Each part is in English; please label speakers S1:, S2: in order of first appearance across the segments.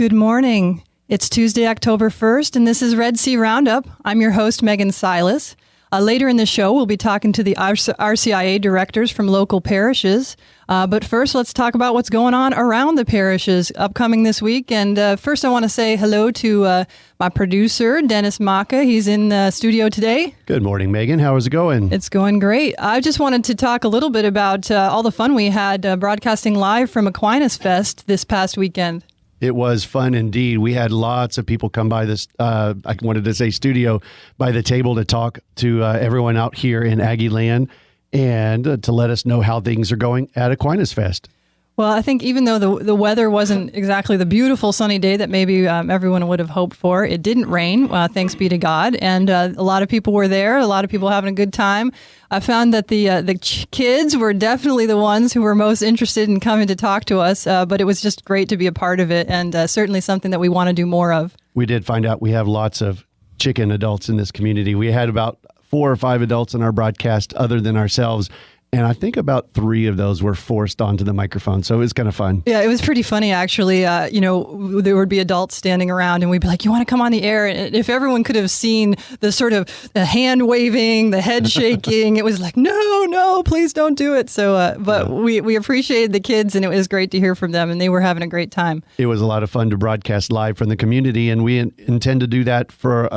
S1: Good morning. It's Tuesday, October 1st, and this is Red Sea Roundup. I'm your host, Megan Silas. Later in the show, we'll be talking to the RCIA directors from local parishes. But first, let's talk about what's going on around the parishes upcoming this week. And first, I want to say hello to my producer, Dennis Maka. He's in the studio today.
S2: Good morning, Megan. How is it going?
S1: It's going great. I just wanted to talk a little bit about all the fun we had broadcasting live from Aquinas Fest this past weekend.
S2: It was fun indeed. We had lots of people come by this, I wanted to say studio, by the table to talk to everyone out here in Aggie Land and to let us know how things are going at Aquinas Fest.
S1: Well, I think even though the weather wasn't exactly the beautiful sunny day that maybe everyone would have hoped for, it didn't rain, thanks be to God. And a lot of people were there, a lot of people having a good time. I found that the kids were definitely the ones who were most interested in coming to talk to us, but it was just great to be a part of it and certainly something that we want to do more of.
S2: We did find out we have lots of chicken adults in this community. We had about 4 or 5 adults in our broadcast other than ourselves. And I think about 3 of those were forced onto the microphone. So it was kind of fun. Yeah,
S1: it was pretty funny, actually. There would be adults standing around and we'd be like, you want to come on the air? And if everyone could have seen the sort of the hand waving, the head shaking, it was like, no, please don't do it. So, we appreciated the kids and it was great to hear from them and they were having a great time. It was
S2: a lot of fun to broadcast live from the community. And we intend to do that for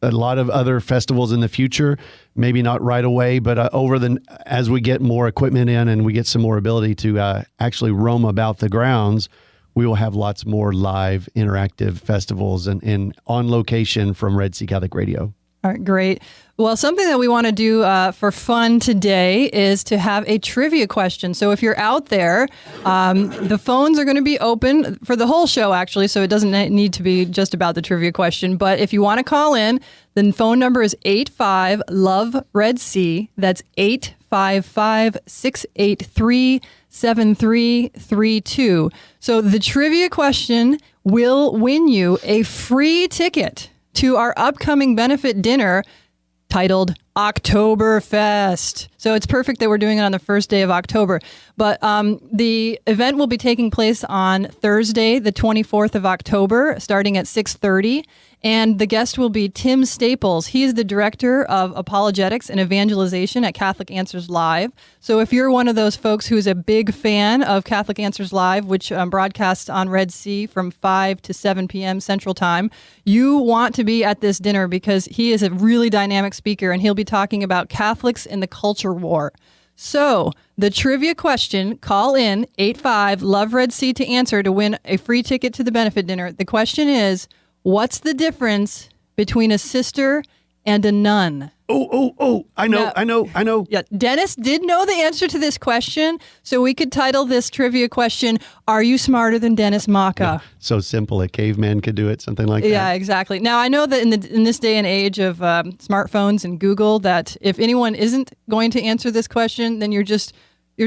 S2: a lot of other festivals in the future, maybe not right away, but as we get more equipment in and we get some more ability to actually roam about the grounds, we will have lots more live interactive festivals and on location from Red Sea Catholic Radio.
S1: All right, great. Well, something that we want to do for fun today is to have a trivia question. So if you're out there, the phones are going to be open for the whole show, actually, so it doesn't need to be just about the trivia question. But if you want to call in, the phone number is 85-LOVE-RED-C. That's 855-683-7332. So the trivia question will win you a free ticket to our upcoming benefit dinner titled Oktoberfest. So it's perfect that we're doing it on the first day of October. But the event will be taking place on Thursday, the 24th of October, starting at 6:30. And the guest will be Tim Staples. He is the Director of Apologetics and Evangelization at Catholic Answers Live. So if you're one of those folks who's a big fan of Catholic Answers Live, which broadcasts on Red Sea from 5 to 7 p.m. Central Time, you want to be at this dinner because he is a really dynamic speaker and he'll be talking about Catholics in the culture war. So the trivia question, call in 85-LOVE-RED-C to answer to win a free ticket to the benefit dinner. The question is, what's the difference between a sister and a nun?
S2: Oh, I know.
S1: Yeah, Dennis did know the answer to this question, so we could title this trivia question, Are You Smarter Than Dennis Maka?
S2: Yeah, so simple, a caveman could do it, something like that.
S1: Yeah, exactly. Now, I know that in this day and age of smartphones and Google, that if anyone isn't going to answer this question, then you're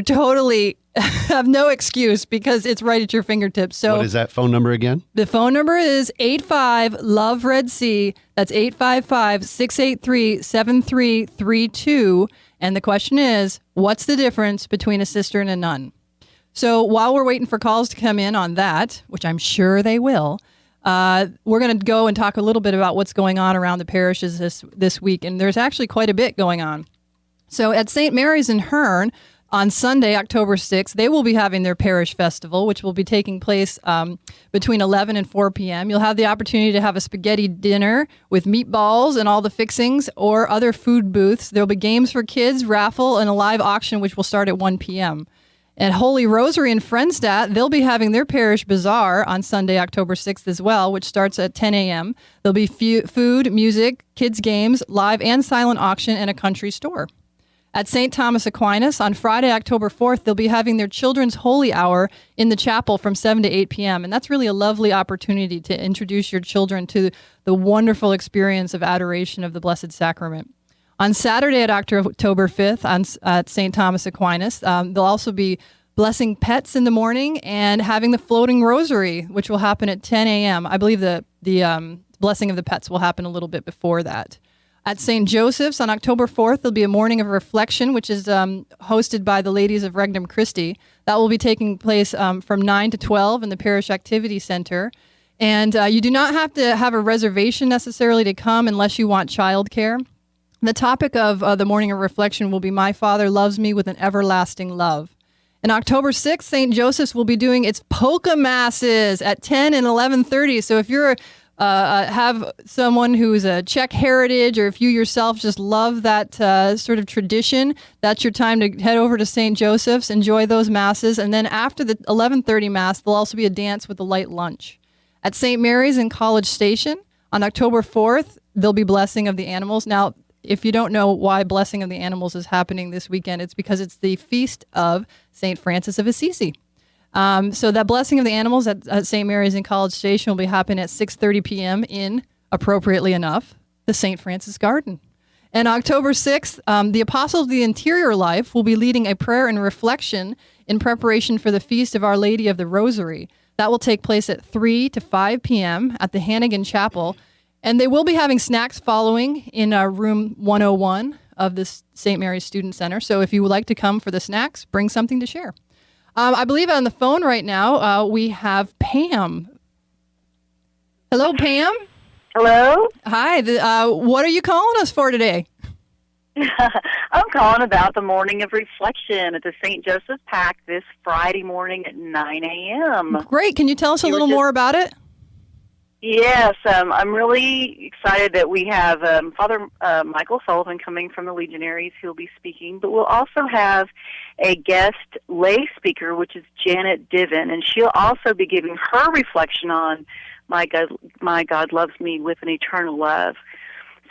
S1: totally have no excuse because it's right at your fingertips. So
S2: what is that phone number again?
S1: The phone number is 85-LOVE-RED-C. That's 855-683-7332. And the question is, what's the difference between a sister and a nun? So while we're waiting for calls to come in on that, which I'm sure they will, we're going to go and talk a little bit about what's going on around the parishes this week. And there's actually quite a bit going on. So at St. Mary's in Hearn, on Sunday, October 6th, they will be having their parish festival, which will be taking place between 11 and 4 p.m. You'll have the opportunity to have a spaghetti dinner with meatballs and all the fixings or other food booths. There'll be games for kids, raffle, and a live auction, which will start at 1 p.m. At Holy Rosary in Frenstadt, they'll be having their parish bazaar on Sunday, October 6th as well, which starts at 10 a.m. There'll be food, music, kids' games, live and silent auction, and a country store. At St. Thomas Aquinas, on Friday, October 4th, they'll be having their Children's Holy Hour in the chapel from 7 to 8 p.m. And that's really a lovely opportunity to introduce your children to the wonderful experience of adoration of the Blessed Sacrament. On Saturday at October 5th at St. Thomas Aquinas, they'll also be blessing pets in the morning and having the floating rosary, which will happen at 10 a.m. I believe the blessing of the pets will happen a little bit before that. At St. Joseph's on October 4th, there'll be a morning of reflection, which is hosted by the Ladies of Regnum Christi. That will be taking place from 9 to 12 in the Parish Activity Center. And you do not have to have a reservation necessarily to come unless you want childcare. The topic of the morning of reflection will be My Father Loves Me with an Everlasting Love. And October 6th, St. Joseph's will be doing its polka masses at 10 and 11:30. So if you're have someone who's a Czech heritage, or if you yourself just love that sort of tradition, that's your time to head over to St. Joseph's, enjoy those masses. And then after the 11:30 mass, there'll also be a dance with a light lunch. At St. Mary's in College Station on October 4th, there'll be Blessing of the Animals. Now, if you don't know why Blessing of the Animals is happening this weekend, it's because it's the feast of St. Francis of Assisi. So that Blessing of the Animals at St. Mary's in College Station will be happening at 6:30 p.m. in, appropriately enough, the St. Francis Garden. And October 6th, the Apostles of the Interior Life will be leading a prayer and reflection in preparation for the Feast of Our Lady of the Rosary. That will take place at 3 to 5 p.m. at the Hannigan Chapel. And they will be having snacks following in room 101 of the St. Mary's Student Center. So if you would like to come for the snacks, bring something to share. I believe on the phone right now, we have Pam. Hello, Pam.
S3: Hello?
S1: Hi. What are you calling us for today?
S3: I'm calling about the morning of reflection at the St. Joseph's PAC this Friday morning at 9 a.m.
S1: Great. Can you tell us a little more about it?
S3: Yes, I'm really excited that we have Father Michael Sullivan coming from the Legionaries who will be speaking, but we'll also have a guest lay speaker, which is Janet Diven, and she'll also be giving her reflection on My God Loves Me with an Eternal Love.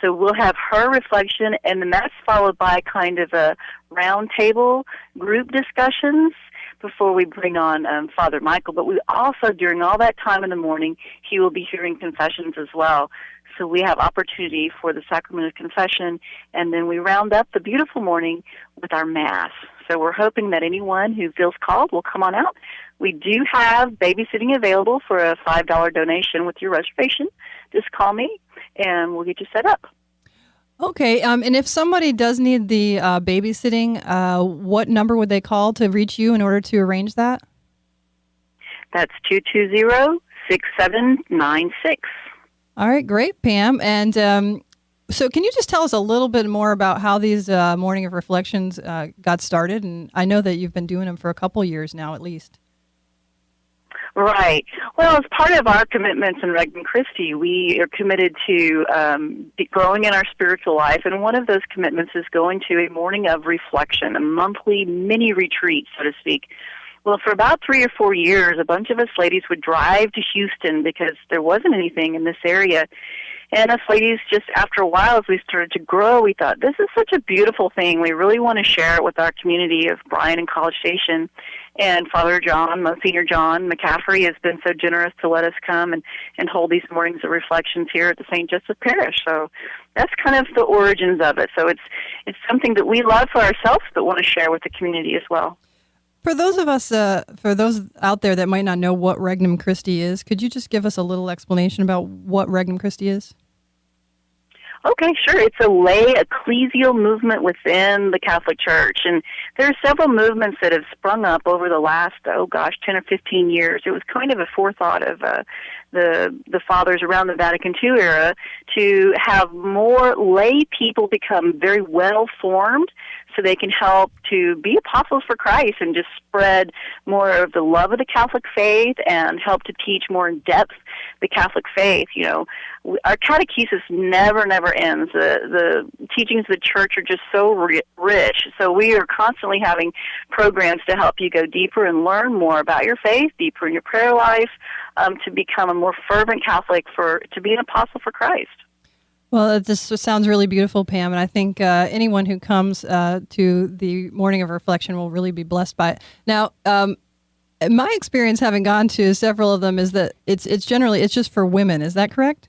S3: So we'll have her reflection, and then that's followed by kind of a round table group discussions before we bring on Father Michael. But we also, during all that time in the morning, he will be hearing confessions as well. So we have opportunity for the sacrament of confession, and then we round up the beautiful morning with our Mass. So we're hoping that anyone who feels called will come on out. We do have babysitting available for a $5 donation with your reservation. Just call me, and we'll get you set up.
S1: Okay, and if somebody does need the babysitting, what number would they call to reach you in order to arrange that?
S3: That's 220-6796.
S1: All right, great, Pam. And so can you just tell us a little bit more about how these Morning of Reflections got started? And I know that you've been doing them for a couple years now, at least.
S3: Right. Well, as part of our commitments in Regnum Christi, we are committed to growing in our spiritual life, and one of those commitments is going to a morning of reflection, a monthly mini retreat, so to speak. Well, for about 3 or 4 years, a bunch of us ladies would drive to Houston because there wasn't anything in this area. And us ladies, just after a while, as we started to grow, we thought, this is such a beautiful thing. We really want to share it with our community of Bryan and College Station. And Father John, Monsignor John McCaffrey, has been so generous to let us come and hold these mornings of reflections here at the St. Joseph Parish. So that's kind of the origins of it. So it's something that we love for ourselves, but want to share with the community as well.
S1: For those of us, for those out there that might not know what Regnum Christi is, could you just give us a little explanation about what Regnum Christi is?
S3: Okay, sure. It's a lay ecclesial movement within the Catholic Church, and there are several movements that have sprung up over the last, 10 or 15 years. It was kind of a forethought of the fathers around the Vatican II era to have more lay people become very well formed so they can help to be apostles for Christ and just spread more of the love of the Catholic faith and help to teach more in depth the Catholic faith. You know, our catechesis never ends. The teachings of the Church are just so rich. So we are constantly having programs to help you go deeper and learn more about your faith, deeper in your prayer life, to become a more fervent Catholic, to be an apostle for Christ.
S1: Well, this sounds really beautiful, Pam, and I think anyone who comes to the Morning of Reflection will really be blessed by it. Now, my experience having gone to several of them is that it's just for women. Is that correct?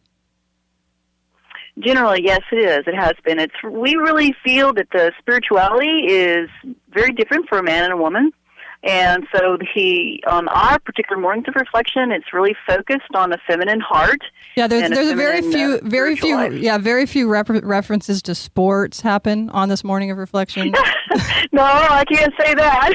S3: Generally, yes, it is. It has been. We really feel that the spirituality is very different for a man and a woman. And so on our particular mornings of reflection, it's really focused on a feminine heart.
S1: Yeah, there's a very few
S3: life.
S1: very few references to sports happen on this morning of reflection.
S3: No, I can't say that.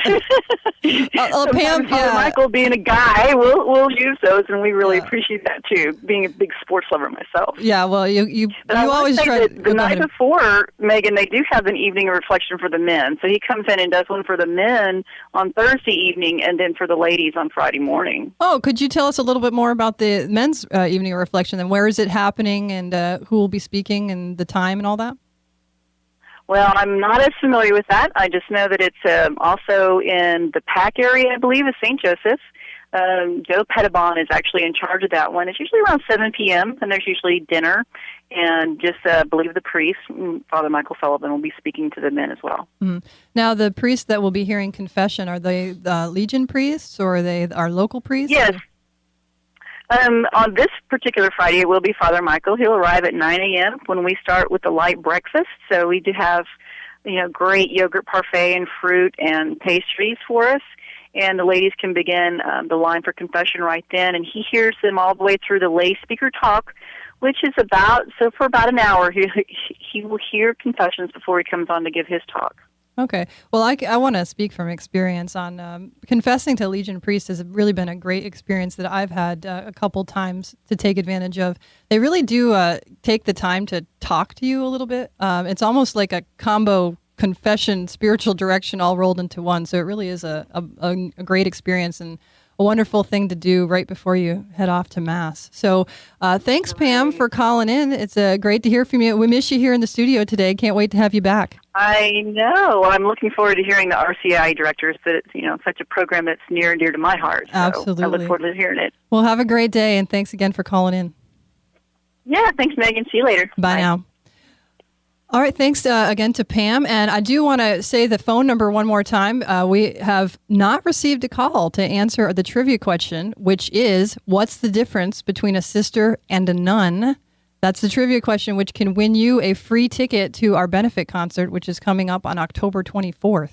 S1: Pam,
S3: Father Michael, being a guy, we'll use those, and we really appreciate that too. Being a big sports lover myself.
S1: Yeah, well, you always try.
S3: The night before, Megan, they do have an evening of reflection for the men. So he comes in and does one for the men on Thursday evening, and then for the ladies on Friday morning.
S1: Oh, could you tell us a little bit more about the men's evening of reflection, and where is it happening, and who will be speaking, and the time, and all that?
S3: Well, I'm not as familiar with that. I just know that it's also in the PAC area, I believe, of St. Joseph. Joe Pettibon is actually in charge of that one. It's usually around 7 p.m., and there's usually dinner. And just believe the priest, Father Michael Sullivan, will be speaking to the men as well.
S1: Mm. Now, the priests that will be hearing confession, are they Legion priests, or are they our local priests?
S3: Yes. On this particular Friday, it will be Father Michael. He'll arrive at 9 a.m. when we start with the light breakfast. So we do have, great yogurt parfait and fruit and pastries for us. And the ladies can begin the line for confession right then. And he hears them all the way through the lay speaker talk, which is for about an hour. He will hear confessions before he comes on to give his talk.
S1: Okay. Well, I want to speak from experience on confessing to Legion priests has really been a great experience that I've had a couple times to take advantage of. They really do take the time to talk to you a little bit. It's almost like a combo confession, spiritual direction all rolled into one. So it really is a great experience and a wonderful thing to do right before you head off to Mass. So thanks, Pam, for calling in. It's great to hear from you. We miss you here in the studio today. Can't wait to have you back.
S3: I know. I'm looking forward to hearing the RCIA directors. That it's such a program that's near and dear to my heart. So
S1: absolutely.
S3: I look forward to hearing it.
S1: Well, have a great day, and thanks again for calling in.
S3: Yeah, thanks, Megan. See you later.
S1: Bye now. All right, thanks again to Pam. And I do want to say the phone number one more time. We have not received a call to answer the trivia question, which is, what's the difference between a sister and a nun? That's the trivia question, which can win you a free ticket to our benefit concert, which is coming up on October 24th.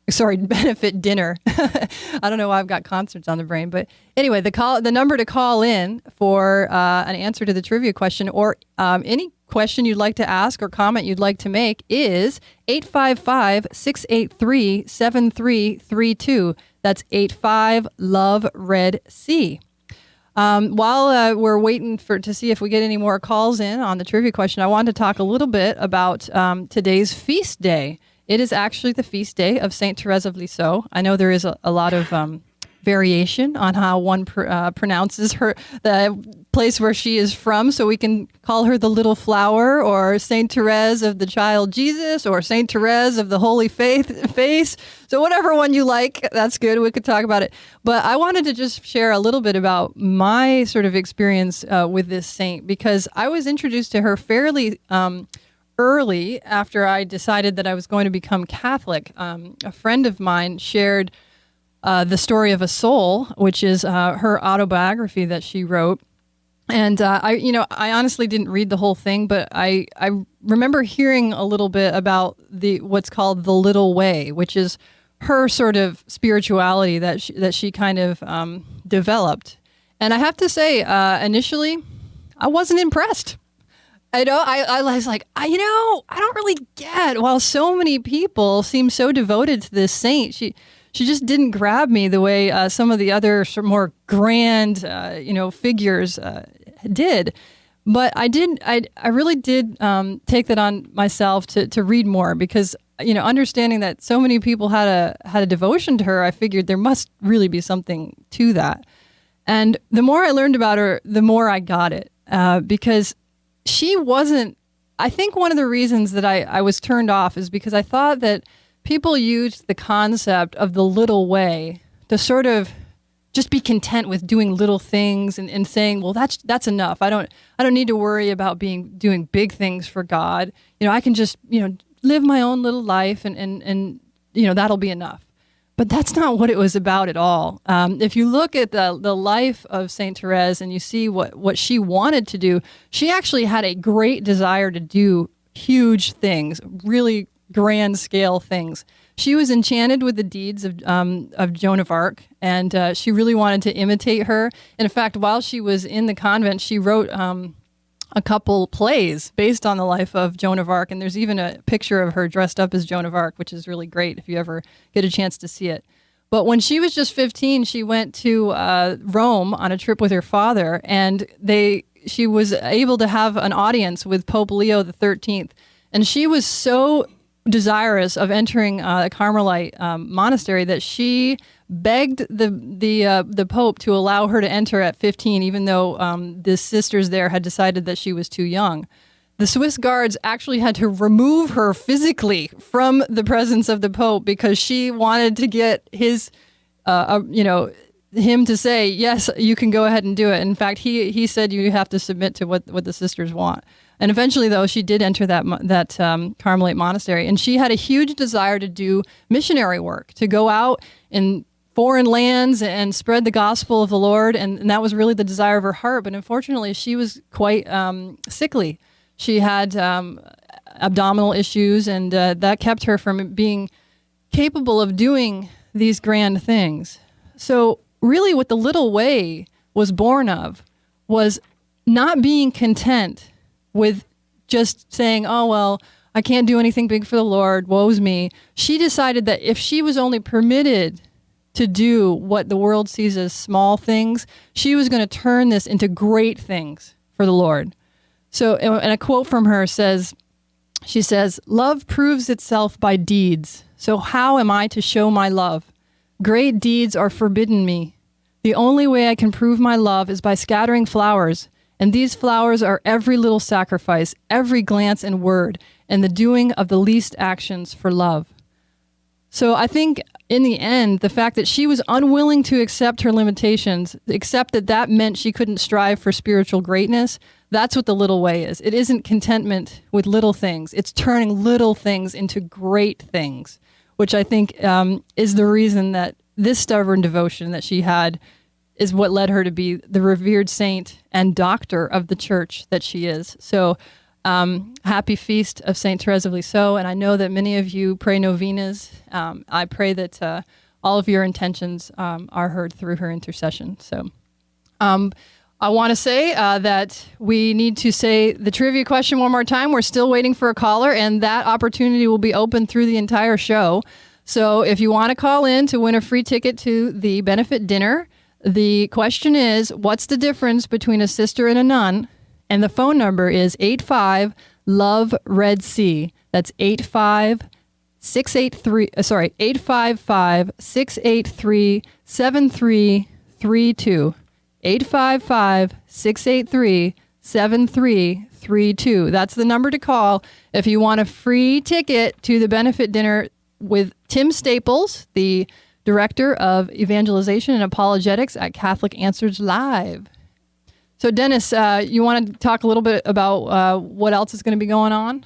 S1: Sorry, benefit dinner. I don't know why I've got concerts on the brain. But anyway, the number to call in for an answer to the trivia question or any question you'd like to ask or comment you'd like to make is 855-683-7332. That's 85-LOVE-RED-C. While we're waiting to see if we get any more calls in on the trivia question, I wanted to talk a little bit about today's feast day. It is actually the feast day of Saint Therese of Lisieux. I know there is a lot of variation on how one pronounces the place where she is from, so we can call her the Little Flower, or Saint Therese of the Child Jesus, or Saint Therese of the Holy Face. So whatever one you like, that's good. We could talk about it. But I wanted to just share a little bit about my sort of experience with this saint, because I was introduced to her fairly early after I decided that I was going to become Catholic. A friend of mine shared The Story of a Soul, which is her autobiography that she wrote. And I honestly didn't read the whole thing, but I remember hearing a little bit about what's called the Little Way, which is her sort of spirituality that she kind of developed. And I have to say, initially, I wasn't impressed. I was like, I don't really get, while so many people seem so devoted to this saint, she just didn't grab me the way some of the other sort of more grand, figures did. But I really did take that on myself to read more, because, understanding that so many people had a devotion to her, I figured there must really be something to that. And the more I learned about her, the more I got it, because she wasn't, I think one of the reasons that I was turned off is because I thought that people used the concept of the little way to sort of just be content with doing little things and saying, well, that's enough. I don't need to worry about doing big things for God. I can just, live my own little life and that'll be enough. But that's not what it was about at all. If you look at the life of Saint Therese and you see what she wanted to do, she actually had a great desire to do huge things, really grand scale things. she was enchanted with the deeds of Joan of Arc, and she really wanted to imitate her. And in fact, while she was in the convent, she wrote a couple plays based on the life of Joan of Arc, and there's even a picture of her dressed up as Joan of Arc, which is really great if you ever get a chance to see it. But when she was just 15, she went to Rome on a trip with her father, and she was able to have an audience with Pope Leo XIII, and she was so desirous of entering a Carmelite monastery that she begged the Pope to allow her to enter at 15, even though the sisters there had decided that she was too young. The Swiss guards actually had to remove her physically from the presence of the Pope because she wanted to get his, him to say, yes, you can go ahead and do it. In fact, he said you have to submit to what the sisters want. And eventually, though, she did enter that Carmelite monastery, and she had a huge desire to do missionary work, to go out in foreign lands and spread the gospel of the Lord, and that was really the desire of her heart. But unfortunately, she was quite sickly. She had abdominal issues, and that kept her from being capable of doing these grand things. So really what the little way was born of was not being content with just saying, oh, well, I can't do anything big for the Lord, woe's me. She decided that if she was only permitted to do what the world sees as small things, she was going to turn this into great things for the Lord. So, and a quote from her says, she says, "Love proves itself by deeds. So how am I to show my love? Great deeds are forbidden me. The only way I can prove my love is by scattering flowers. And these flowers are every little sacrifice, every glance and word, and the doing of the least actions for love." So I think in the end, the fact that she was unwilling to accept her limitations, accept that meant she couldn't strive for spiritual greatness, that's what the little way is. It isn't contentment with little things. It's turning little things into great things, which I think is the reason that this stubborn devotion that she had is what led her to be the revered saint and doctor of the church that she is. So happy feast of St. Therese of Lisieux. And I know that many of you pray novenas. I pray that all of your intentions are heard through her intercession. So I want to say that we need to say the trivia question one more time. We're still waiting for a caller, and that opportunity will be open through the entire show. So if you want to call in to win a free ticket to the benefit dinner, the question is, what's the difference between a sister and a nun? And the phone number is 85-LOVE-RED-C. That's 855-683-7332. 855-683-7332. That's the number to call if you want a free ticket to the benefit dinner with Tim Staples, the Director of Evangelization and Apologetics at Catholic Answers Live. So Dennis, you want to talk a little bit about what else is going to be going on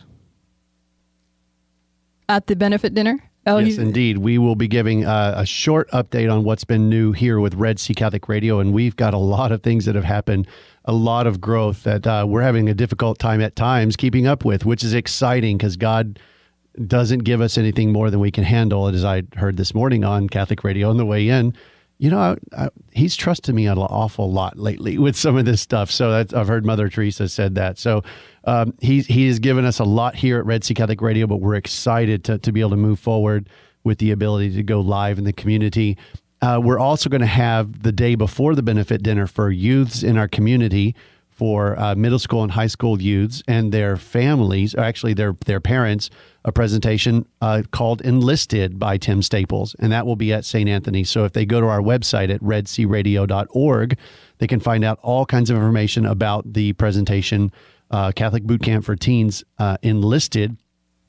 S1: at the benefit dinner? Oh,
S2: yes, indeed. We will be giving a short update on what's been new here with Red Sea Catholic Radio, and we've got a lot of things that have happened, a lot of growth that we're having a difficult time at times keeping up with, which is exciting because God doesn't give us anything more than we can handle. As I heard this morning on Catholic Radio on the way in, you know, he's trusted me an awful lot lately with some of this stuff. So I've heard Mother Teresa said that. So he has given us a lot here at Red Sea Catholic Radio, but we're excited to be able to move forward with the ability to go live in the community. We're also going to have the day before the benefit dinner for youths in our community, for middle school and high school youths and their families, or actually their parents, a presentation called Enlisted by Tim Staples, and that will be at St. Anthony. So if they go to our website at redcradio.org, they can find out all kinds of information about the presentation, Catholic Boot Camp for Teens Enlisted,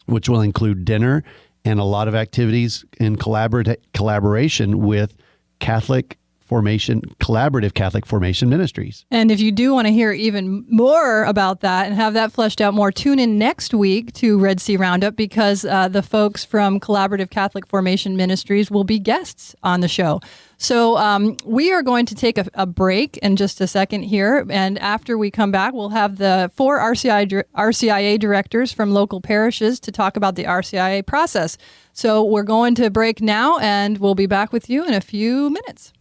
S2: which will include dinner and a lot of activities in collaboration with Catholic Collaborative Catholic Formation Ministries.
S1: And if you do want to hear even more about that and have that fleshed out more, tune in next week to Red Sea Roundup, because the folks from Collaborative Catholic Formation Ministries will be guests on the show. So we are going to take a break in just a second here. And after we come back, we'll have the 4 RCIA directors from local parishes to talk about the RCIA process. So we're going to break now, and we'll be back with you in a few minutes.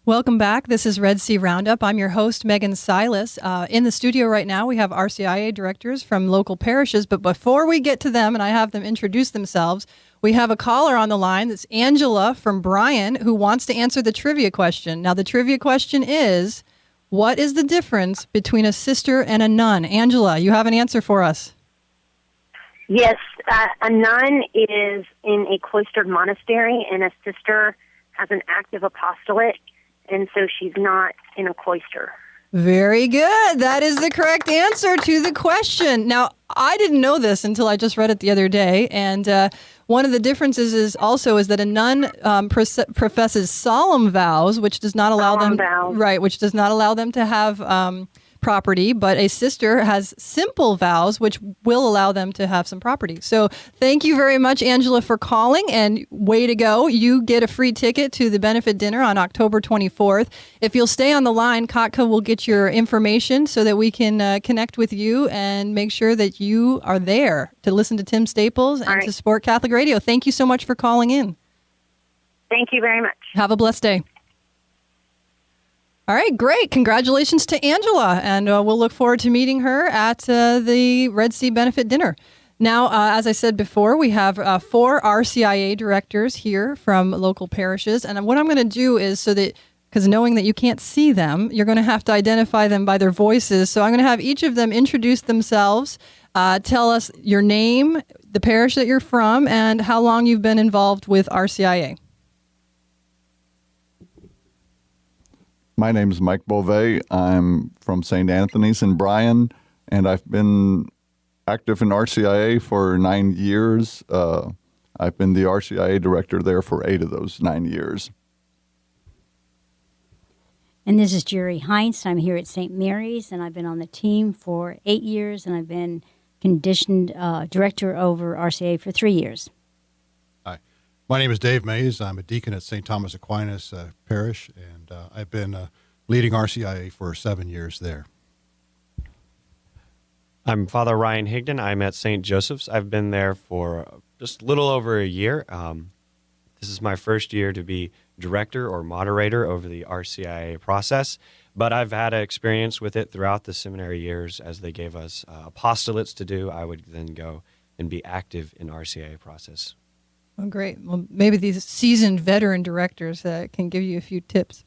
S1: Welcome back. This is Red Sea Roundup. I'm your host, Megan Silas. In the studio right now, we have RCIA directors from local parishes. But before we get to them and I have them introduce themselves, we have a caller on the line. That's Angela from Bryan, who wants to answer the trivia question. Now, the trivia question is, what is the difference between a sister and a nun? Angela, you have an answer for us.
S4: Yes, a nun is in a cloistered monastery, and a sister has an active apostolate. And so she's not in a cloister.
S1: Very good. That is the correct answer to the question. Now, I didn't know this until I just read it the other day. And one of the differences is that a nun professes solemn vows, which does not allow which does not allow them to have property, but a sister has simple vows, which will allow them to have some property. So thank you very much, Angela, for calling, and way to go. You get a free ticket to the benefit dinner on October 24th. If you'll stay on the line, Katka will get your information so that we can connect with you and make sure that you are there to listen to Tim Staples and to support Catholic Radio. Thank you so much for calling in.
S4: Thank you very much.
S1: Have a blessed day. All right, great. Congratulations to Angela, and we'll look forward to meeting her at the Red Sea Benefit Dinner. Now, as I said before, we have 4 RCIA directors here from local parishes, and what I'm going to do is because knowing that you can't see them, you're going to have to identify them by their voices. So I'm going to have each of them introduce themselves, tell us your name, the parish that you're from, and how long you've been involved with RCIA.
S5: My name is Mike Beauvais. I'm from St. Anthony's in Bryan, and I've been active in RCIA for 9 years. I've been the RCIA director there for 8 of those 9 years.
S6: And this is Jerry Heinz. I'm here at St. Mary's, and I've been on the team for 8 years, and I've been conditioned director over RCIA for 3 years.
S7: Hi. My name is Dave Mays. I'm a deacon at St. Thomas Aquinas Parish, and I've been leading RCIA for 7 years there.
S8: I'm Father Ryan Higdon. I'm at St. Joseph's. I've been there for just a little over a year. This is my first year to be director or moderator over the RCIA process, but I've had experience with it throughout the seminary years. As they gave us apostolates to do, I would then go and be active in RCIA process.
S1: Oh, great. Well, maybe these seasoned veteran directors can give you a few tips.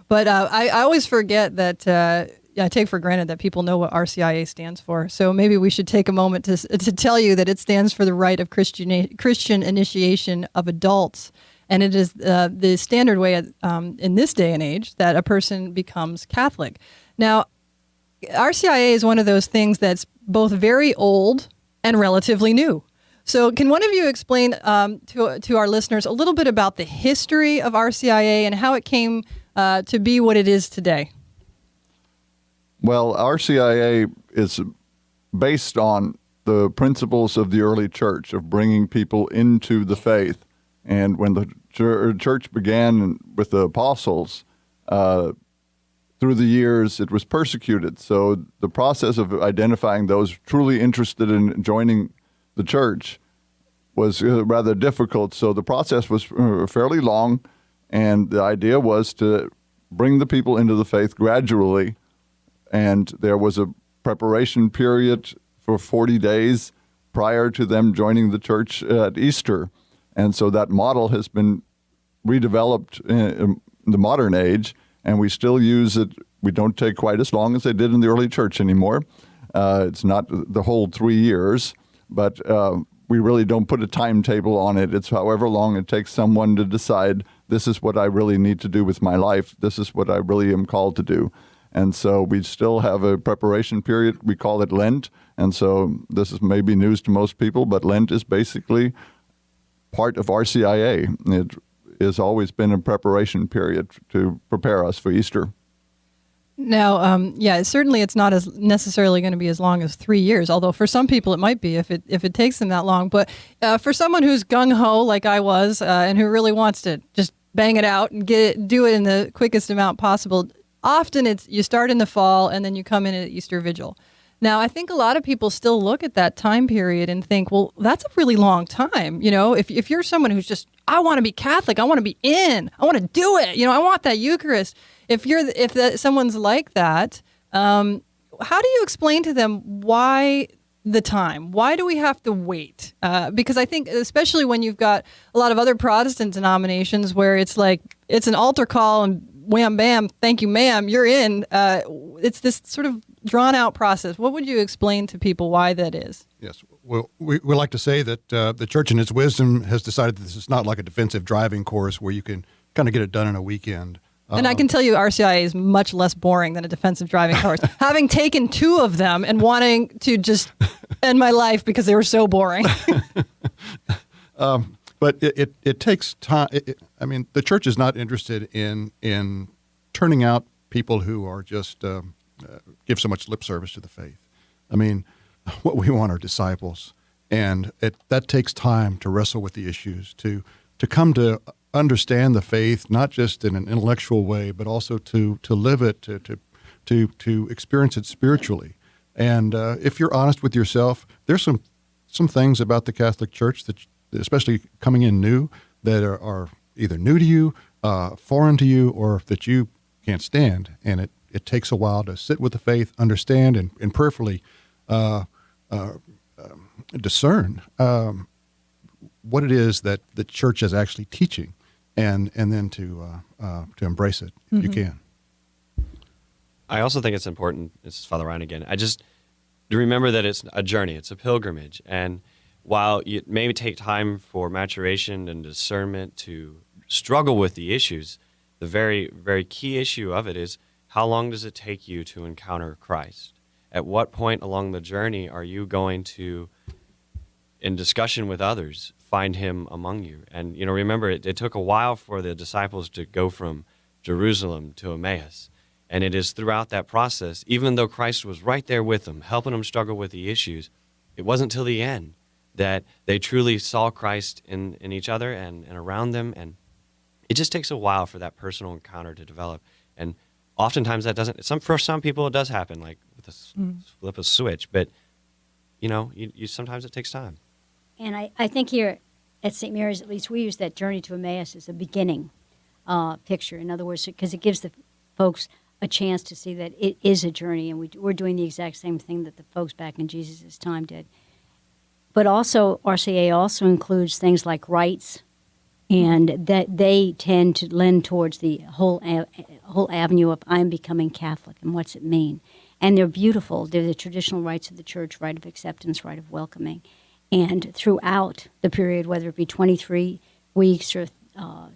S1: But I always forget that I take for granted that people know what RCIA stands for. So maybe we should take a moment to tell you that it stands for the Rite of Christian Initiation of Adults. And it is the standard way in this day and age that a person becomes Catholic. Now, RCIA is one of those things that's both very old and relatively new. So can one of you explain to our listeners a little bit about the history of RCIA and how it came to be what it is today?
S5: Well, RCIA is based on the principles of the early church of bringing people into the faith. And when the church began with the apostles, through the years, it was persecuted. So the process of identifying those truly interested in joining the church was rather difficult. So the process was fairly long, and the idea was to bring the people into the faith gradually. And there was a preparation period for 40 days prior to them joining the church at Easter. And so that model has been redeveloped in the modern age, and we still use it. We don't take quite as long as they did in the early church anymore. It's not the whole 3 years, but we really don't put a timetable on it. It's however long it takes someone to decide, this is what I really need to do with my life. This is what I really am called to do. And so we still have a preparation period. We call it Lent. And so this is maybe news to most people, but Lent is basically part of RCIA. has always been a preparation period to prepare us for Easter.
S1: Now, certainly it's not as necessarily going to be as long as 3 years, although for some people it might be if it takes them that long. But for someone who's gung-ho like I was and who really wants to just bang it out and do it in the quickest amount possible, often you start in the fall and then you come in at Easter Vigil. Now, I think a lot of people still look at that time period and think, well, that's a really long time. If you're someone who's just, I want to be Catholic, I want to be I want to do it, I want that Eucharist. If someone's like that, how do you explain to them why the time? Why do we have to wait? Because I think, especially when you've got a lot of other Protestant denominations where it's like, it's an altar call and wham, bam, thank you, ma'am, you're in. It's this sort of drawn out process. What would you explain to people why that is?
S7: Yes. Well, we like to say that the church in its wisdom has decided that this is not like a defensive driving course where you can kind of get it done in a weekend.
S1: And I can tell you RCIA is much less boring than a defensive driving course. Having taken 2 of them and wanting to just end my life because they were so boring.
S7: But it takes time. The church is not interested in turning out people who are just give so much lip service to the faith. What we want are disciples, and that takes time to wrestle with the issues, to come to understand the faith, not just in an intellectual way, but also to live it, to experience it spiritually. And if you're honest with yourself, there's some things about the Catholic Church that, especially coming in new, that are either new to you, foreign to you, or that you can't stand. And it takes a while to sit with the faith, understand, and prayerfully discern what it is that the church is actually teaching, and then to embrace it if you can.
S8: I also think it's important, this is Father Ryan again, to remember that it's a journey, it's a pilgrimage. And while it may take time for maturation and discernment to struggle with the issues, the very, very key issue of it is, how long does it take you to encounter Christ? At what point along the journey are you going to, in discussion with others, find him among you? And, remember, it took a while for the disciples to go from Jerusalem to Emmaus. And it is throughout that process, even though Christ was right there with them, helping them struggle with the issues, it wasn't till the end that they truly saw Christ in each other and around them. And it just takes a while for that personal encounter to develop. And oftentimes that doesn't, for some people it does happen, like with a flip a switch, but you sometimes it takes time.
S6: And I think here at St. Mary's, at least we use that journey to Emmaus as a beginning picture. In other words, because it gives the folks a chance to see that it is a journey, and we're doing the exact same thing that the folks back in Jesus' time did. But also, RCIA also includes things like rites, and that they tend to lend towards the whole avenue of I'm becoming Catholic, and what's it mean? And they're beautiful. They're the traditional rites of the church, rite of acceptance, rite of welcoming. And throughout the period, whether it be 23 weeks or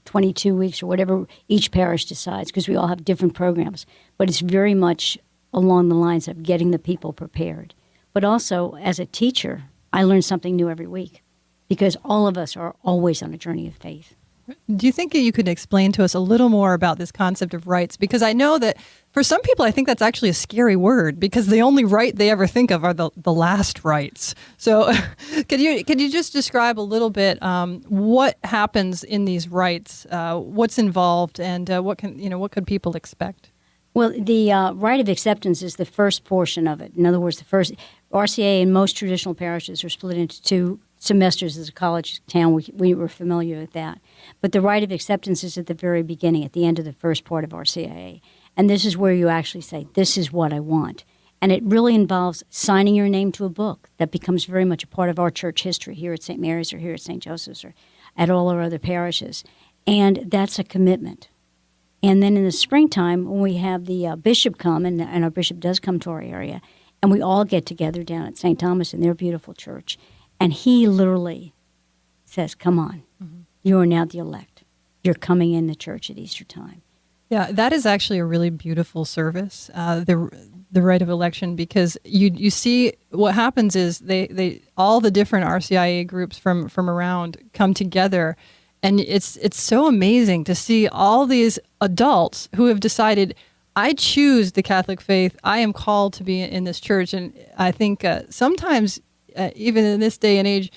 S6: 22 weeks or whatever each parish decides, because we all have different programs, but it's very much along the lines of getting the people prepared. But also, as a teacher, I learn something new every week, because all of us are always on a journey of faith.
S1: Do you think you could explain to us a little more about this concept of rites? Because I know that for some people, I think that's actually a scary word, because the only rite they ever think of are the last rites. So could you just describe a little bit what happens in these rites, what's involved, and what could people expect?
S6: Well, the rite of acceptance is the first portion of it. In other words, the first RCIA in most traditional parishes are split into 2 semesters. As a college town, we were familiar with that. But the rite of acceptance is at the very beginning, at the end of the first part of RCIA. And this is where you actually say, this is what I want. And it really involves signing your name to a book that becomes very much a part of our church history here at St. Mary's or here at St. Joseph's or at all our other parishes. And that's a commitment. And then in the springtime, when we have the bishop come, and our bishop does come to our area, and we all get together down at St. Thomas in their beautiful church, and he literally says, come on, you are now the elect. You're coming in the church at Easter time.
S1: Yeah, that is actually a really beautiful service, the rite of election, because you see what happens is they all the different RCIA groups from around come together, And it's so amazing to see all these adults who have decided, I choose the Catholic faith. I am called to be in this church. And I think sometimes, even in this day and age,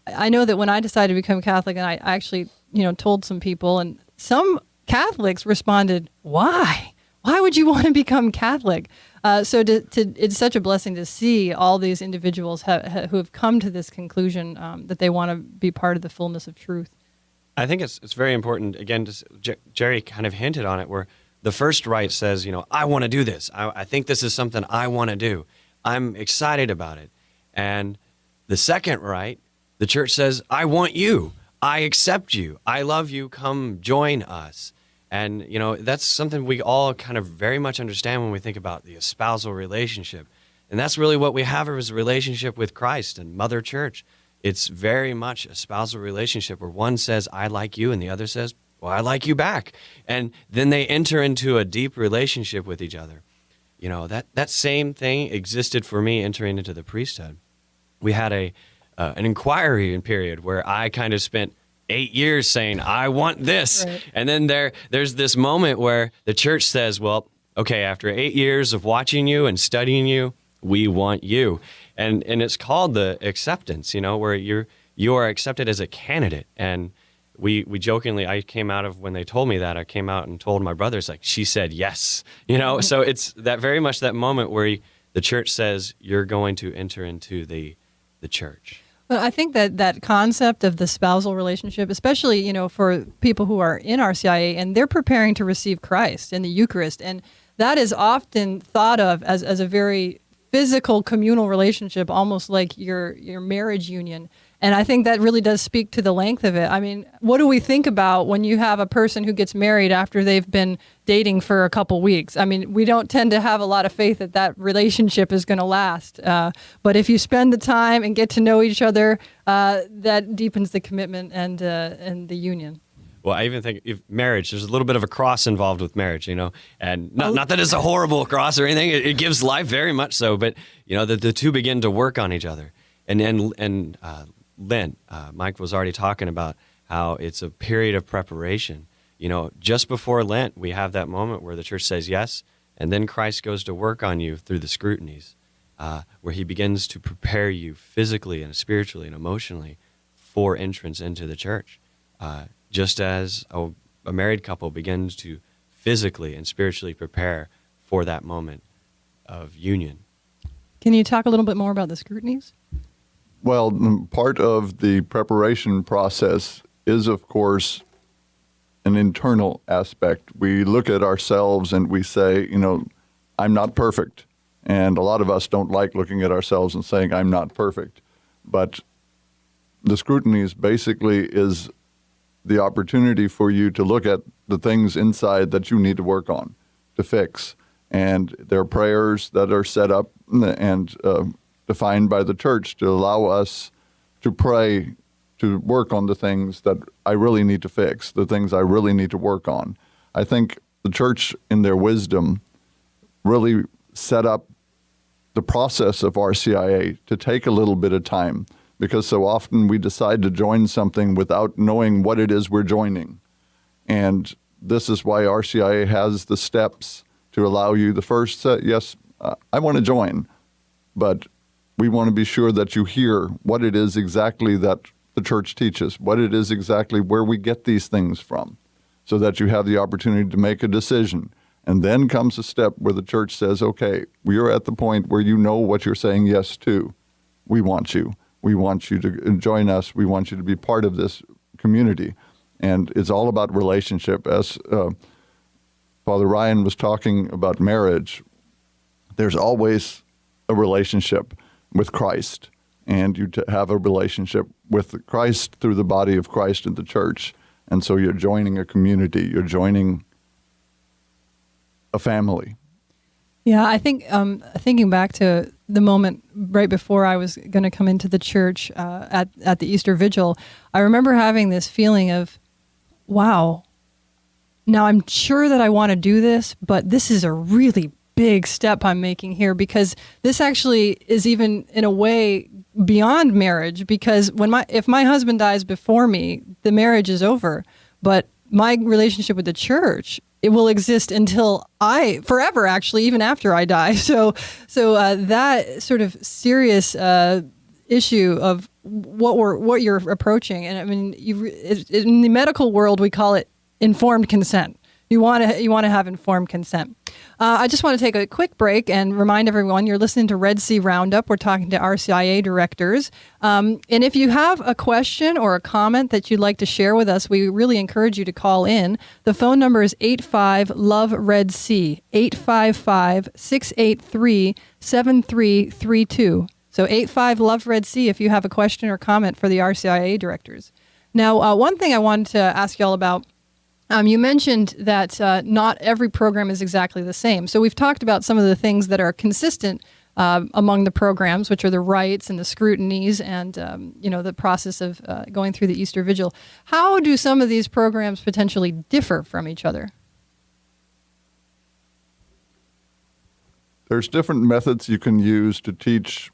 S1: I know that when I decided to become Catholic, and I actually, told some people, and some Catholics responded, "Why? Why would you want to become Catholic?" So it's such a blessing to see all these individuals who have come to this conclusion that they want to be part of the fullness of truth.
S8: I think it's very important, again, Jerry kind of hinted on it, where the first rite says, I want to do this. I think this is something I want to do. I'm excited about it. And the second rite, the church says, I want you. I accept you. I love you. Come join us. And, that's something we all kind of very much understand when we think about the espousal relationship. And that's really what we have as a relationship with Christ and Mother Church. It's very much a spousal relationship where one says, I like you, and the other says, well, I like you back. And then they enter into a deep relationship with each other. That same thing existed for me entering into the priesthood. We had an inquiry period where I kind of spent 8 years saying, I want this. Right. And then there's this moment where the church says, well, okay, after 8 years of watching you and studying you, we want you. And it's called the acceptance, where you are accepted as a candidate. And we jokingly, I came out of, when they told me that, I came out and told my brothers, like, she said yes, So it's that very much that moment where the church says you're going to enter into the church.
S1: Well, I think that concept of the spousal relationship, especially, for people who are in RCIA and they're preparing to receive Christ in the Eucharist, and that is often thought of as a very physical communal relationship, almost like your marriage union. And I think that really does speak to the length of it. I mean, what do we think about when you have a person who gets married after they've been dating for a couple weeks? I mean, we don't tend to have a lot of faith that relationship is going to last. But if you spend the time and get to know each other, that deepens the commitment and the union.
S8: Well, I even think if marriage, there's a little bit of a cross involved with marriage, and not that it's a horrible cross or anything. It gives life very much so, but the two begin to work on each other. And Lent, Mike was already talking about how it's a period of preparation. Just before Lent, we have that moment where the church says yes, and then Christ goes to work on you through the scrutinies, where he begins to prepare you physically and spiritually and emotionally for entrance into the church. Just as a married couple begins to physically and spiritually prepare for that moment of union.
S1: Can you talk a little bit more about the scrutinies?
S5: Well, part of the preparation process is, of course, an internal aspect. We look at ourselves and we say, I'm not perfect. And a lot of us don't like looking at ourselves and saying, I'm not perfect. But the scrutinies basically is the opportunity for you to look at the things inside that you need to work on, to fix. And there are prayers that are set up and defined by the church to allow us to pray, to work on the things that I really need to fix, the things I really need to work on. I think the church, in their wisdom, really set up the process of RCIA to take a little bit of time, because so often we decide to join something without knowing what it is we're joining. And this is why RCIA has the steps to allow you the first set. Yes, I want to join, but we want to be sure that you hear what it is exactly that the church teaches, what it is exactly where we get these things from, so that you have the opportunity to make a decision. And then comes a step where the church says, okay, we are at the point where you know what you're saying yes to. We want you. We want you to join us. We want you to be part of this community. And it's all about relationship. As Father Ryan was talking about marriage, there's always a relationship with Christ. And you have a relationship with Christ through the body of Christ in the church. And so you're joining a community. You're joining a family.
S1: Yeah, I think thinking back to the moment right before I was going to come into the church at the Easter Vigil, I remember having this feeling of, wow, now I'm sure that I want to do this, but this is a really big step I'm making here, because this actually is even in a way beyond marriage, because if my husband dies before me, the marriage is over. But my relationship with the church, it will exist forever, actually, even after I die. So that sort of serious issue of what you're approaching, and I mean, in the medical world, we call it informed consent. You want to have informed consent. I just want to take a quick break and remind everyone you're listening to Red Sea Roundup. We're talking to RCIA directors. And if you have a question or a comment that you'd like to share with us, we really encourage you to call in. The phone number is 85-LOVE-RED-C, 855-683-7332. So 85-LOVE-RED-C if you have a question or comment for the RCIA directors. Now, one thing I wanted to ask you all about, you mentioned that not every program is exactly the same. So we've talked about some of the things that are consistent among the programs, which are the rites and the scrutinies and, the process of going through the Easter Vigil. How do some of these programs potentially differ from each other?
S5: There's different methods you can use to teach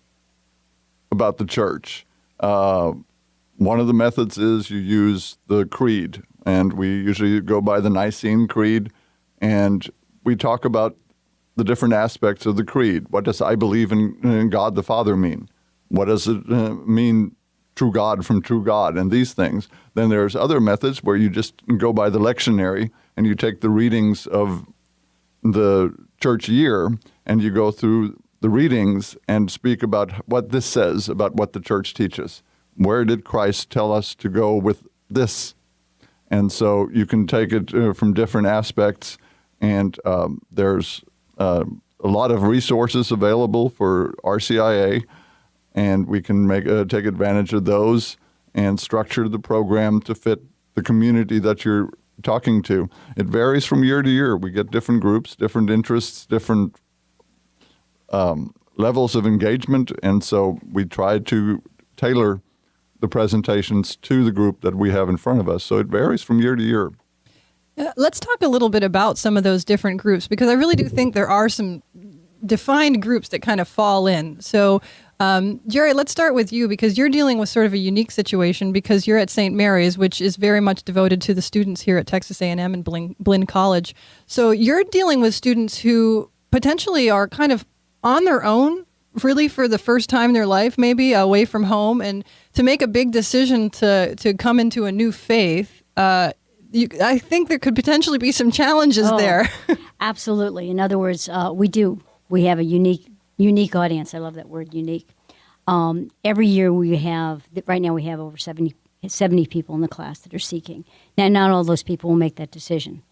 S5: about the church. One of the methods is you use the creed. And we usually go by the Nicene Creed, and we talk about the different aspects of the creed. What does I believe in God the Father mean? What does it mean true God from true God, and these things? Then there's other methods where you just go by the lectionary, and you take the readings of the church year, and you go through the readings and speak about what this says about what the church teaches. Where did Christ tell us to go with this? And so you can take it from different aspects, and there's a lot of resources available for RCIA, and we can take advantage of those and structure the program to fit the community that you're talking to. It varies from year to year. We get different groups, different interests, different levels of engagement, and so we try to tailor the presentations to the group that we have in front of us. So it varies from year to year.
S1: Let's talk a little bit about some of those different groups, because I really do think there are some defined groups that kind of fall in. So, Jerry, let's start with you, because you're dealing with sort of a unique situation, because you're at St. Mary's, which is very much devoted to the students here at Texas A&M and Blinn College. So you're dealing with students who potentially are kind of on their own, really for the first time in their life, maybe away from home, and to make a big decision to come into a new faith. I think there could potentially be some challenges there.
S6: Absolutely. In other words, we have a unique audience. I love that word, unique. Every year right now we have over 70 people in the class that are seeking. Now, not all those people will make that decision,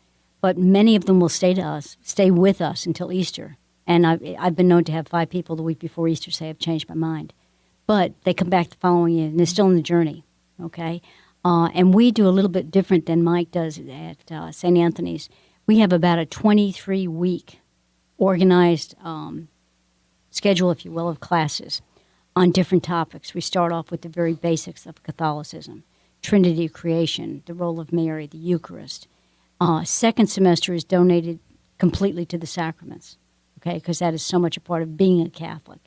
S6: but many of them will stay with us until Easter. And I've been known to have 5 people the week before Easter say, I've changed my mind. But they come back the following year, and they're still in the journey, okay? And we do a little bit different than Mike does at St. Anthony's. We have about a 23-week organized schedule, if you will, of classes on different topics. We start off with the very basics of Catholicism, Trinity of creation, the role of Mary, the Eucharist. Second semester is donated completely to the sacraments. Okay, because that is so much a part of being a Catholic.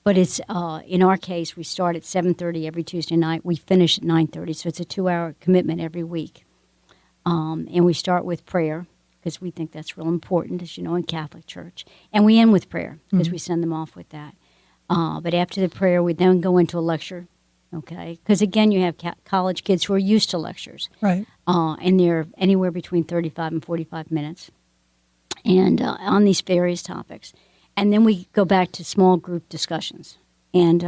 S6: But it's in our case, we start at 7:30 every Tuesday night. We finish at 9:30, so it's a 2-hour commitment every week. And we start with prayer, because we think that's real important, as you know, in Catholic Church. And we end with prayer, because we send them off with that. But after the prayer, we then go into a lecture, okay? Because, again, you have college kids who are used to lectures.
S1: Right.
S6: And they're anywhere between 35 and 45 minutes. And on these various topics. And then we go back to small group discussions. And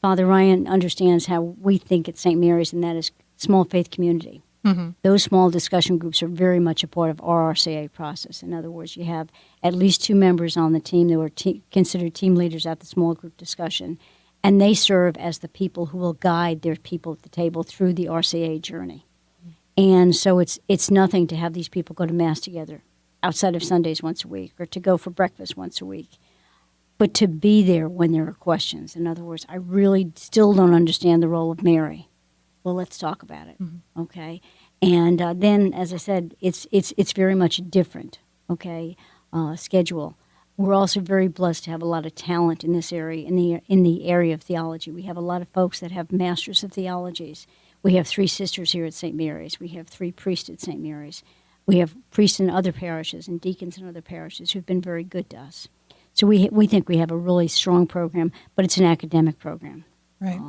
S6: Father Ryan understands how we think at St. Mary's, and that is small faith community. Mm-hmm. Those small discussion groups are very much a part of our RCIA process. In other words, you have at least 2 members on the team that were considered team leaders at the small group discussion, and they serve as the people who will guide their people at the table through the RCIA journey. And so it's nothing to have these people go to Mass together outside of Sundays once a week, or to go for breakfast once a week, but to be there when there are questions. In other words, I really still don't understand the role of Mary. Well, let's talk about it, okay? And then, as I said, it's very much different, okay, schedule. We're also very blessed to have a lot of talent in this area, in the area of theology. We have a lot of folks that have masters of theologies. We have 3 sisters here at St. Mary's. We have 3 priests at St. Mary's. We have priests in other parishes and deacons in other parishes who've been very good to us. So we think we have a really strong program, but it's an academic program.
S1: Right.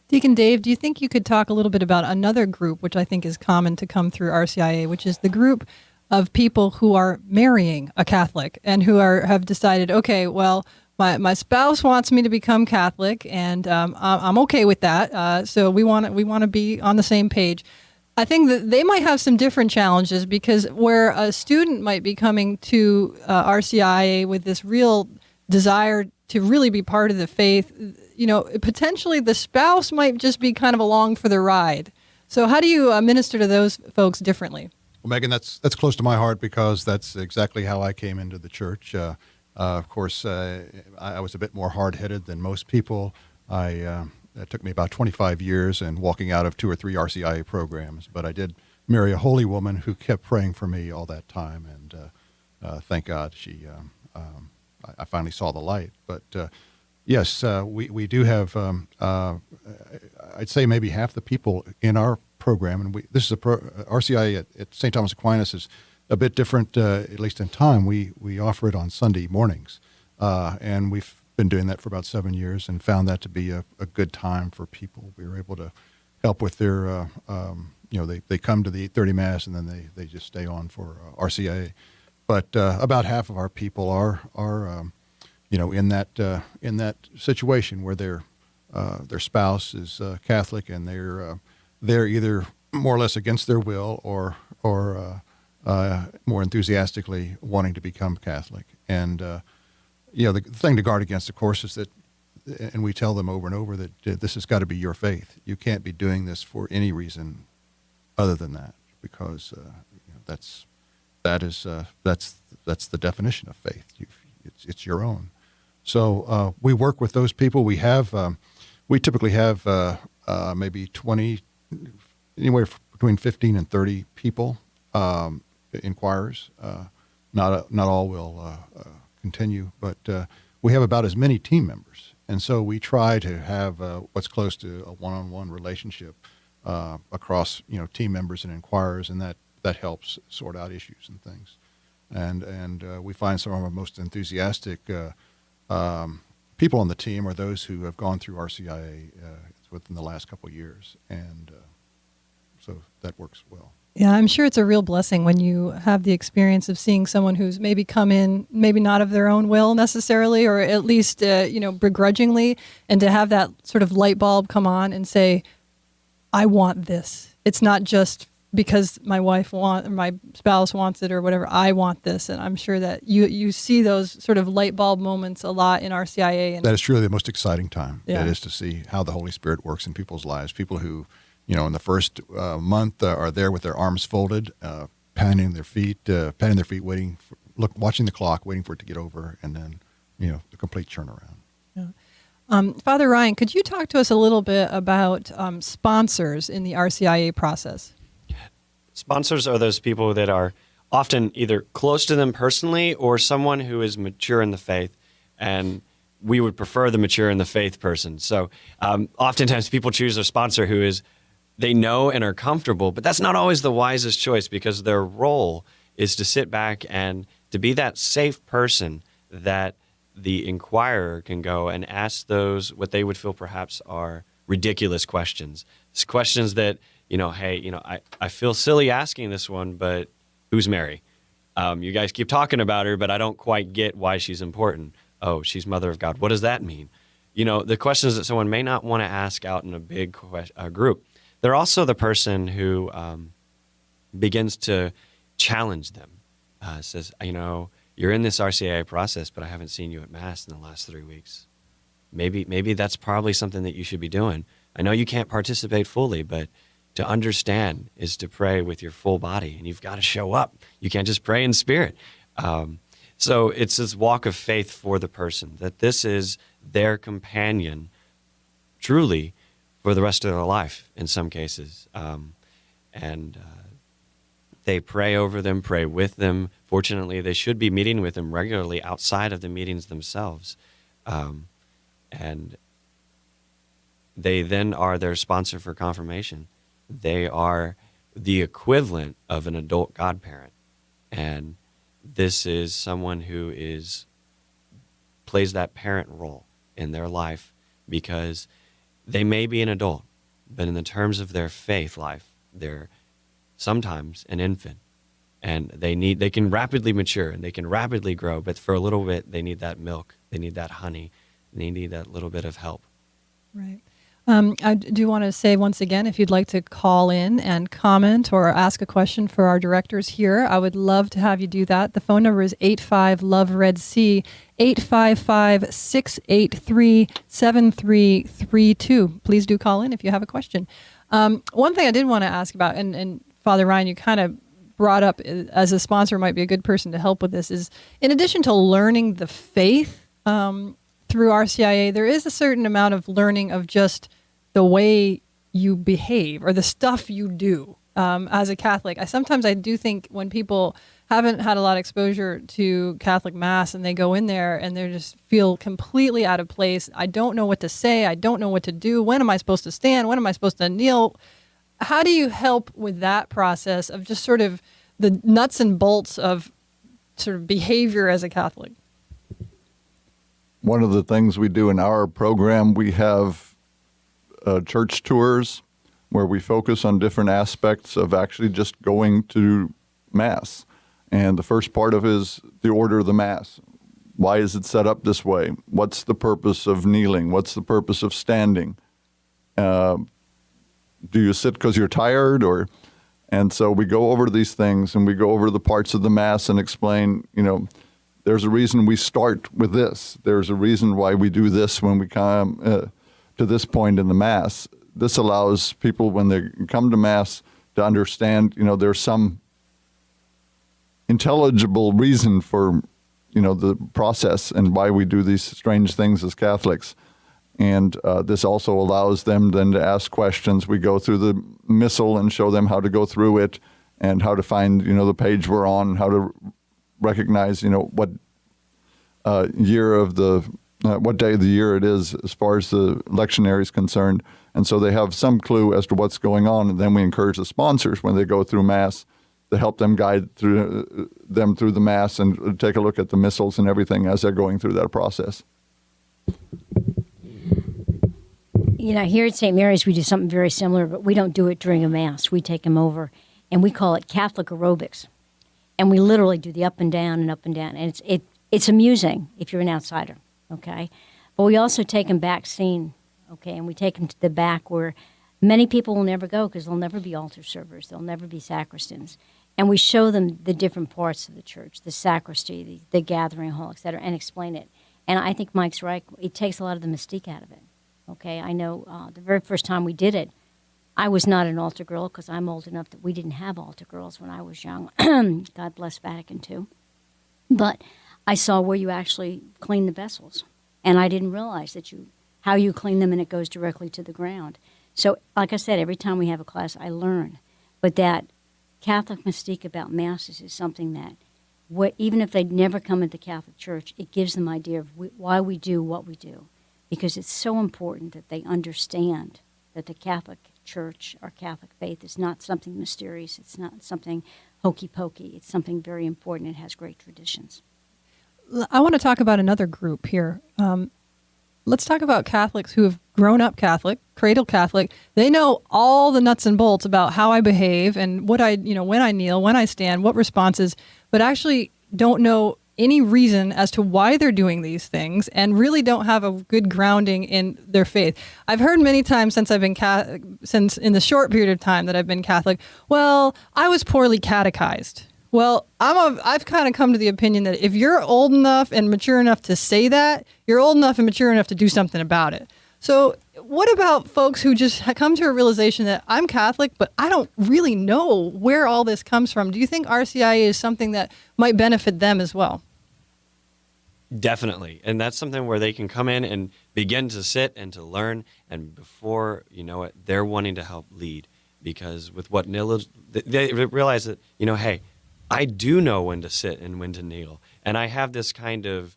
S1: Deacon Dave, do you think you could talk a little bit about another group, which I think is common to come through RCIA, which is the group of people who are marrying a Catholic and who have decided, okay, well, my spouse wants me to become Catholic, and I'm okay with that. So we want to be on the same page. I think that they might have some different challenges, because where a student might be coming to RCIA with this real desire to really be part of the faith, potentially the spouse might just be kind of along for the ride. So how do you minister to those folks differently?
S7: Well, Megan, that's close to my heart, because that's exactly how I came into the church. Of course, I was a bit more hard-headed than most people. It took me about 25 years and walking out of 2 or 3 RCIA programs, but I did marry a holy woman who kept praying for me all that time, and thank God I finally saw the light. But yes, we do have, I'd say maybe half the people in our program, and this is RCIA at St. Thomas Aquinas is a bit different, at least in time. We offer it on Sunday mornings, and we've been doing that for about 7 years and found that to be a good time for people. We were able to help with their, they come to the 8:30 Mass, and then they just stay on for RCIA. But about half of our people are in that situation where their spouse is Catholic, and they're either more or less against their will or more enthusiastically wanting to become Catholic. And the thing to guard against, of course, is that, and we tell them over and over, that this has got to be your faith. You can't be doing this for any reason other than that, because that's the definition of faith. It's your own. So we work with those people. We typically have maybe 20, anywhere between 15 and 30 people, inquirers. Not all will continue, but we have about as many team members, and so we try to have what's close to a one-on-one relationship across team members and inquirers, and that helps sort out issues and things. And we find some of our most enthusiastic people on the team are those who have gone through RCIA within the last couple of years, and so that works well.
S1: Yeah, I'm sure it's a real blessing when you have the experience of seeing someone who's maybe come in, maybe not of their own will necessarily, or at least, begrudgingly, and to have that sort of light bulb come on and say, I want this. It's not just because my spouse wants it or whatever. I want this. And I'm sure that you see those sort of light bulb moments a lot in RCIA. And
S7: that is truly the most exciting time.
S1: Yeah.
S7: It is to see how the Holy Spirit works in people's lives. People who, in the first month are there with their arms folded, patting their feet, watching the clock, waiting for it to get over, and then, the complete turnaround.
S1: Yeah. Father Ryan, could you talk to us a little bit about sponsors in the RCIA process?
S8: Sponsors are those people that are often either close to them personally or someone who is mature in the faith, and we would prefer the mature in the faith person. So oftentimes people choose a sponsor who is they know and are comfortable, but that's not always the wisest choice, because their role is to sit back and to be that safe person that the inquirer can go and ask those what they would feel perhaps are ridiculous questions. It's questions that, I feel silly asking this one, but who's Mary? You guys keep talking about her, but I don't quite get why she's important. Oh, she's Mother of God. What does that mean? The questions that someone may not want to ask out in a big group. They're also the person who begins to challenge them. Says, you're in this RCIA process, but I haven't seen you at Mass in the last 3 weeks. Maybe that's probably something that you should be doing. I know you can't participate fully, but to understand is to pray with your full body, and you've got to show up. You can't just pray in spirit. So it's this walk of faith for the person, that this is their companion, truly, for the rest of their life in some cases. And they pray over them, pray with them, fortunately, they should be meeting with him regularly outside of the meetings themselves. And they then are their sponsor for confirmation. They are the equivalent of an adult godparent. And this is someone who plays that parent role in their life, because they may be an adult, but in the terms of their faith life, they're sometimes an infant. And they can rapidly mature and they can rapidly grow, but for a little bit, they need that milk, they need that honey, they need that little bit of help.
S1: Right. I do want to say once again, if you'd like to call in and comment or ask a question for our directors here, I would love to have you do that. The phone number is 85-LOVE-RED-C, 855-683-7332. Please do call in if you have a question. One thing I did want to ask about, and Father Ryan, you kind of brought up as a sponsor might be a good person to help with this, is in addition to learning the faith through RCIA, there is a certain amount of learning of just the way you behave or the stuff you do as a Catholic. I do think when people haven't had a lot of exposure to Catholic Mass and they go in there and they just feel completely out of place. I don't know what to say. I don't know what to do. When am I supposed to stand? When am I supposed to kneel? How do you help with that process of just sort of the nuts and bolts of sort of behavior as a Catholic?
S5: One of the things we do in our program, we have church tours where we focus on different aspects of actually just going to Mass. And the first part of it is the order of the Mass. Why is it set up this way? What's the purpose of kneeling? What's the purpose of standing? Do you sit because you're tired? And so we go over these things and we go over the parts of the Mass and explain, there's a reason we start with this. There's a reason why we do this when we come to this point in the Mass. This allows people, when they come to Mass, to understand, there's some intelligible reason for, the process and why we do these strange things as Catholics. And this also allows them then to ask questions. We go through the Missal and show them how to go through it and how to find, the page we're on, how to recognize, what year of what day of the year it is as far as the lectionary is concerned. And so they have some clue as to what's going on. And then we encourage the sponsors when they go through Mass to help them guide through the Mass and take a look at the Missals and everything as they're going through that process.
S6: Here at St. Mary's, we do something very similar, but we don't do it during a Mass. We take them over, and we call it Catholic aerobics. And we literally do the up and down and up and down. And it's amusing if you're an outsider, okay? But we also take them back scene, okay? And we take them to the back where many people will never go because there'll never be altar servers. There'll never be sacristans. And we show them the different parts of the church, the sacristy, the gathering hall, et cetera, and explain it. And I think Mike's right. It takes a lot of the mystique out of it, okay? I know the very first time we did it, I was not an altar girl because I'm old enough that we didn't have altar girls when I was young. God bless Vatican II. But I saw where you actually clean the vessels, and I didn't realize how you clean them and it goes directly to the ground. So, like I said, every time we have a class, I learn. But that Catholic mystique about Masses is something that, even if they'd never come into the Catholic Church, it gives them an idea of why we do what we do, because it's so important that they understand that the Catholic Church or Catholic faith is not something mysterious. It's not something hokey-pokey. It's something very important. It has great traditions.
S1: I want to talk about another group here. Let's talk about Catholics who have grown up Catholic, cradle Catholic. They know all the nuts and bolts about how I behave and what when I kneel, when I stand, what responses, but actually don't know any reason as to why they're doing these things and really don't have a good grounding in their faith. I've heard many times since I've been since in the short period of time that I've been Catholic, well, I was poorly catechized. Well, I've kind of come to the opinion that if you're old enough and mature enough to say that, you're old enough and mature enough to do something about it. So what about folks who just come to a realization that I'm Catholic, but I don't really know where all this comes from? Do you think RCIA is something that might benefit them as well?
S8: Definitely. And that's something where they can come in and begin to sit and to learn. And before you know it, they're wanting to help lead. Because with what they realize that, hey, I do know when to sit and when to kneel. And I have this kind of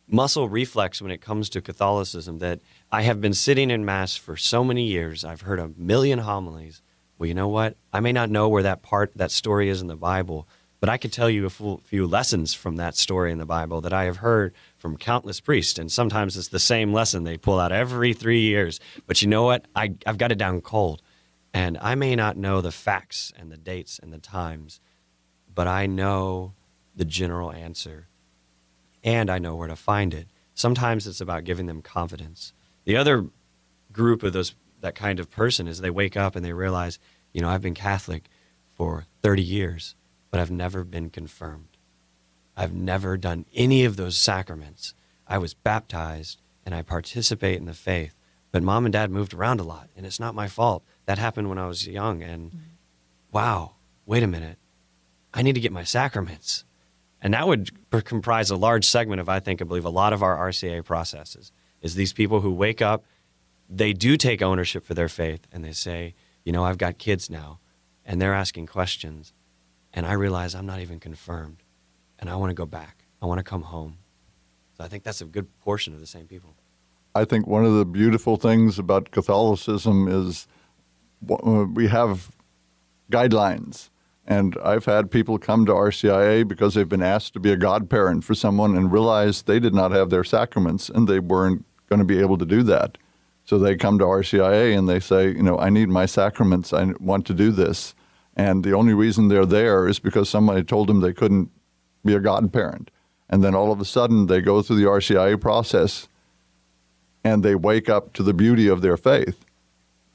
S8: muscle reflex when it comes to Catholicism that I have been sitting in Mass for so many years. I've heard a million homilies. Well, you know what? I may not know where that story is in the Bible, but I could tell you a few lessons from that story in the Bible that I have heard from countless priests. And sometimes it's the same lesson they pull out every 3 years. But you know what? I've got it down cold. And I may not know the facts and the dates and the times, but I know the general answer. And I know where to find it. Sometimes it's about giving them confidence. The other group of that kind of person is they wake up and they realize, I've been Catholic for 30 years, but I've never been confirmed. I've never done any of those sacraments. I was baptized and I participate in the faith, but Mom and Dad moved around a lot, and it's not my fault. That happened when I was young, and wow, wait a minute. I need to get my sacraments. And that would comprise a large segment of, I believe, a lot of our RCIA processes, is these people who wake up, they do take ownership for their faith, and they say, I've got kids now, and they're asking questions, and I realize I'm not even confirmed, and I want to go back. I want to come home. So I think that's a good portion of the same people.
S5: I think one of the beautiful things about Catholicism is we have guidelines. And I've had people come to RCIA because they've been asked to be a godparent for someone and realized they did not have their sacraments and they weren't going to be able to do that. So they come to RCIA and they say, I need my sacraments. I want to do this. And the only reason they're there is because somebody told them they couldn't be a godparent. And then all of a sudden they go through the RCIA process and they wake up to the beauty of their faith.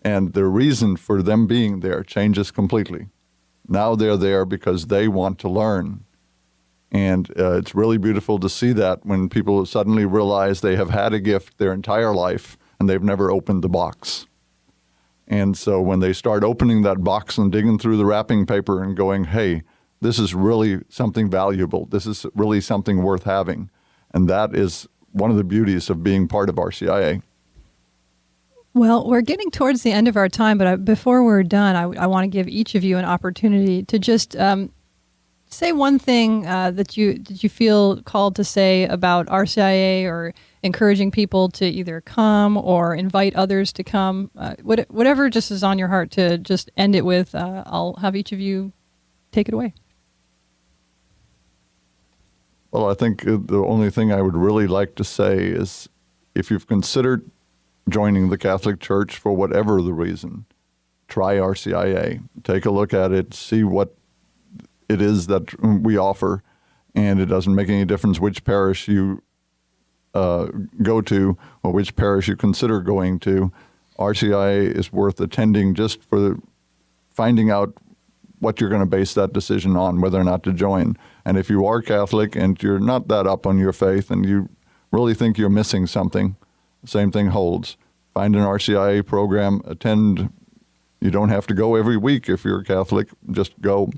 S5: And the reason for them being there changes completely. Now they're there because they want to learn. And it's really beautiful to see that when people suddenly realize they have had a gift their entire life and they've never opened the box. And so when they start opening that box and digging through the wrapping paper and going, hey, this is really something valuable. This is really something worth having. And that is one of the beauties of being part of RCIA.
S1: Well, we're getting towards the end of our time, but before we're done, I want to give each of you an opportunity to just say one thing that you feel called to say about RCIA, or encouraging people to either come or invite others to come. Whatever just is on your heart to just end it with. I'll have each of you take it away.
S5: Well, I think the only thing I would really like to say is, if you've considered joining the Catholic Church for whatever the reason, try RCIA. Take a look at it, see what it is that we offer, and it doesn't make any difference which parish you go to or which parish you consider going to. RCIA is worth attending just for finding out what you're going to base that decision on, whether or not to join. And if you are Catholic and you're not that up on your faith and you really think you're missing something, the same thing holds. Find an RCIA program, attend. You don't have to go every week if you're a Catholic. Just go,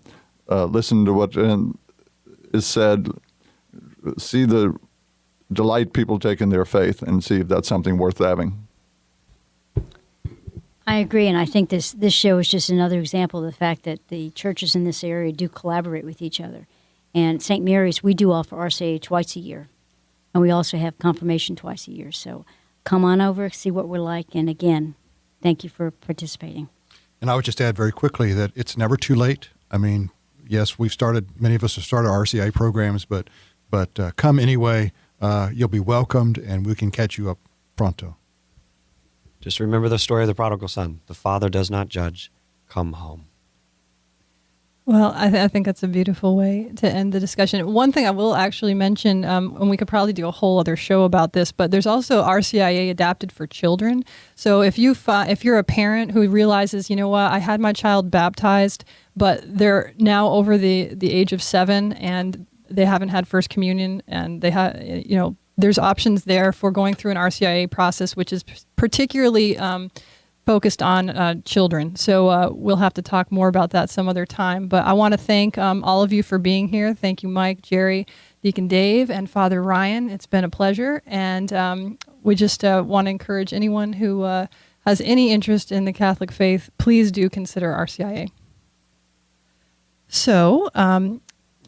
S5: listen to what is said, see the delight people take in their faith, and see if that's something worth having.
S6: I agree, and I think this show is just another example of the fact that the churches in this area do collaborate with each other. And at St. Mary's, we do offer RCIA twice a year, and we also have confirmation twice a year. So come on over, see what we're like, and again, thank you for participating.
S7: And I would just add very quickly that it's never too late. I mean, yes, many of us have started RCIA programs, but come anyway. You'll be welcomed, and we can catch you up pronto.
S8: Just remember the story of the prodigal son. The father does not judge. Come home.
S1: Well, I think that's a beautiful way to end the discussion. One thing I will actually mention, and we could probably do a whole other show about this, but there's also RCIA adapted for children. So if you're a parent who realizes, I had my child baptized, but they're now over the age of 7 and they haven't had First Communion, and they have, there's options there for going through an RCIA process, which is particularly focused on children. So we'll have to talk more about that some other time. But I want to thank all of you for being here. Thank you, Mike, Jerry, Deacon Dave, and Father Ryan. It's been a pleasure. And we just want to encourage anyone who has any interest in the Catholic faith, please do consider RCIA. So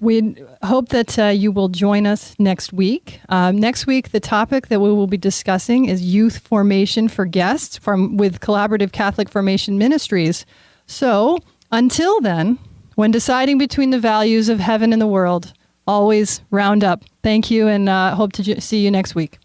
S1: we hope that you will join us next week. Next week, the topic that we will be discussing is youth formation for guests with Collaborative Catholic Formation Ministries. So until then, when deciding between the values of heaven and the world, always round up. Thank you, and hope to see you next week.